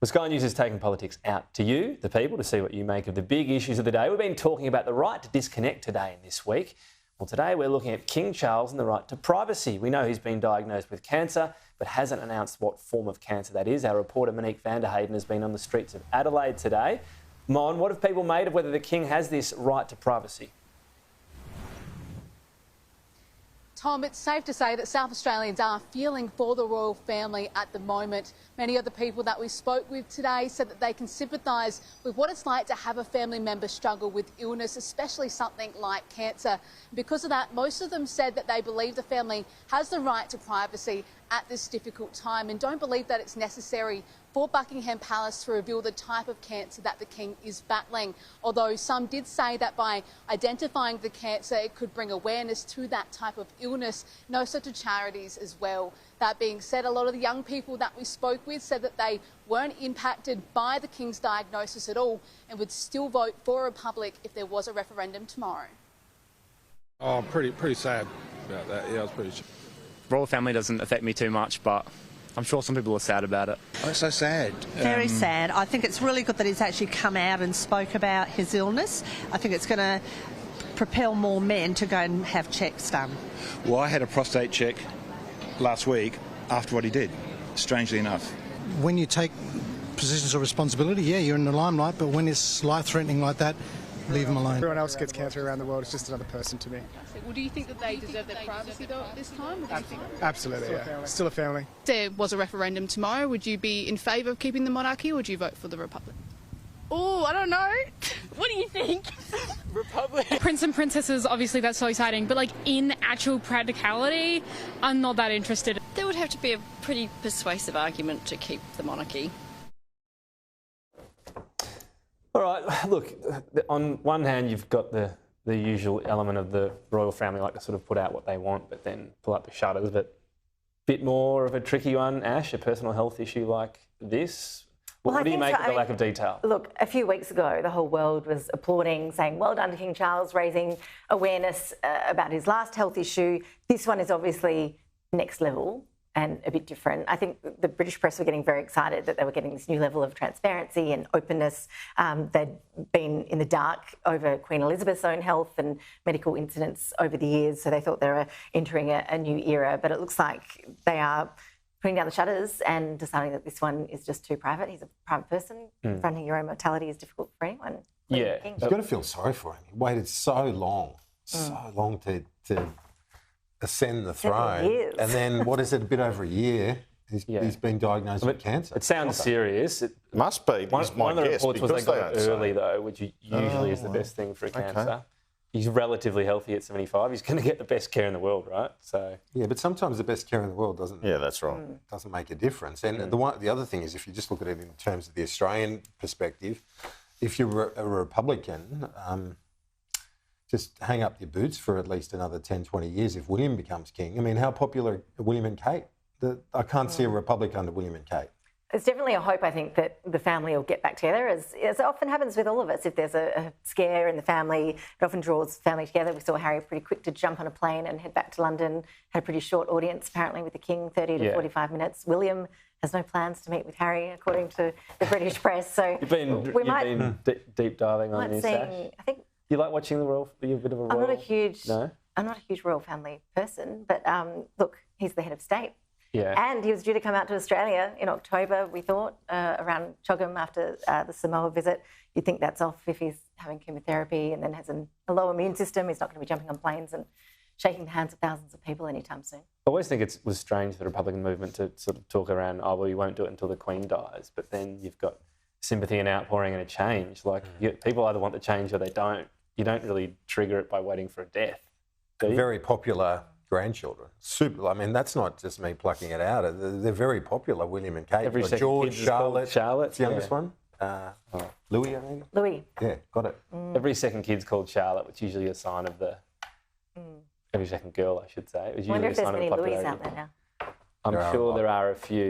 Well, Sky News is taking politics out to you, the people, to see what you make of the big issues of the day. We've been talking about the right to disconnect today and this week. Well, today we're looking at King Charles and the right to privacy. We know he's been diagnosed with cancer, but hasn't announced what form of cancer that is. Our reporter Monique van der Hayden has been on the streets of Adelaide today. Mon, what have people made of whether the King has this right to privacy? Tom, it's safe to say that South Australians are feeling for the royal family at the moment. Many of the people that we spoke with today said that they can sympathise with what it's like to have a family member struggle with illness, especially something like cancer. Because of that, most of them said that they believe the family has the right to privacy at this difficult time and don't believe that it's necessary for Buckingham Palace to reveal the type of cancer that the King is battling. Although some did say that by identifying the cancer, it could bring awareness to that type of illness, and also to charities as well. That being said, a lot of the young people that we spoke with said that they weren't impacted by the King's diagnosis at all and would still vote for a Republic if there was a referendum tomorrow. Oh, pretty sad about that. Yeah, I was pretty sad. Royal family doesn't affect me too much, but I'm sure some people are sad about it. Oh, it's so sad. Very sad. I think it's really good that he's actually come out and spoke about his illness. I think it's going to propel more men to go and have checks done. Well, I had a prostate check last week after what he did, strangely enough. When you take positions of responsibility, yeah, you're in the limelight, but when it's life-threatening like that, leave them alone. Everyone else gets cancer around the world. It's just another person to me. Well, do you think that they deserve their privacy though at this time? Or do you think... Absolutely, yeah. Still a family. If there was a referendum tomorrow, would you be in favour of keeping the monarchy or would you vote for the Republic? Oh, I don't know. What do you think? Republic. Prince and princesses, obviously that's so exciting, but like in actual practicality, I'm not that interested. There would have to be a pretty persuasive argument to keep the monarchy. All right, look, on one hand, you've got the usual element of the royal family like to sort of put out what they want, but then pull up the shutters. But bit more of a tricky one, Ash, a personal health issue like this. What do you make of the lack of detail? Look, a few weeks ago, the whole world was applauding, saying, well done to King Charles, raising awareness about his last health issue. This one is obviously next level and a bit different. I think the British press were getting very excited that they were getting this new level of transparency and openness. They'd been in the dark over Queen Elizabeth's own health and medical incidents over the years, so they thought they were entering a new era. But it looks like they are putting down the shutters and deciding that this one is just too private. He's a private person. Confronting your own mortality is difficult for anyone. Yeah. You've got to feel sorry for him. He waited so long to ascend the throne. And then, what is it, a bit over a year, he's been diagnosed with cancer. It sounds serious. It must be. One of the reports was they got it early, though, which usually is the best thing for a cancer. He's relatively healthy at 75. He's going to get the best care in the world, right? So yeah, but sometimes the best care in the world doesn't. Yeah, that's right. Doesn't make a difference. And the other thing is, if you just look at it in terms of the Australian perspective, if you're a Republican, just hang up your boots for at least another 10, 20 years if William becomes king. I mean, how popular are William and Kate? I can't see a Republic under William and Kate. There's definitely a hope, I think, that the family will get back together, as often happens with all of us. If there's a scare in the family, it often draws family together. We saw Harry pretty quick to jump on a plane and head back to London, had a pretty short audience, apparently, with the King, 30 to 45 minutes. William has no plans to meet with Harry, according to the British press. So you've been deep diving on this, Ash. I think you like watching the royal? Are you a bit of a royal? I'm not a huge royal family person, but look, he's the head of state. Yeah. And he was due to come out to Australia in October, we thought, around Choggum after the Samoa visit. You'd think that's off if he's having chemotherapy and then has a low immune system. He's not going to be jumping on planes and shaking the hands of thousands of people anytime soon. I always think it was strange for the Republican movement to sort of talk around, oh, well, you won't do it until the Queen dies. But then you've got sympathy and outpouring and a change. Like, people either want the change or they don't. You don't really trigger it by waiting for a death, do you? Very popular grandchildren. Super. I mean, that's not just me plucking it out. They're very popular, William and Kate. Every second George, Charlotte's the youngest one. Louis, I think. Louis. Yeah, got it. Every second kid's called Charlotte, which is usually a sign of the... Every second girl, I should say. It was usually I wonder if there's a sign many of Louis popularity. out there now. I'm sure there are a few.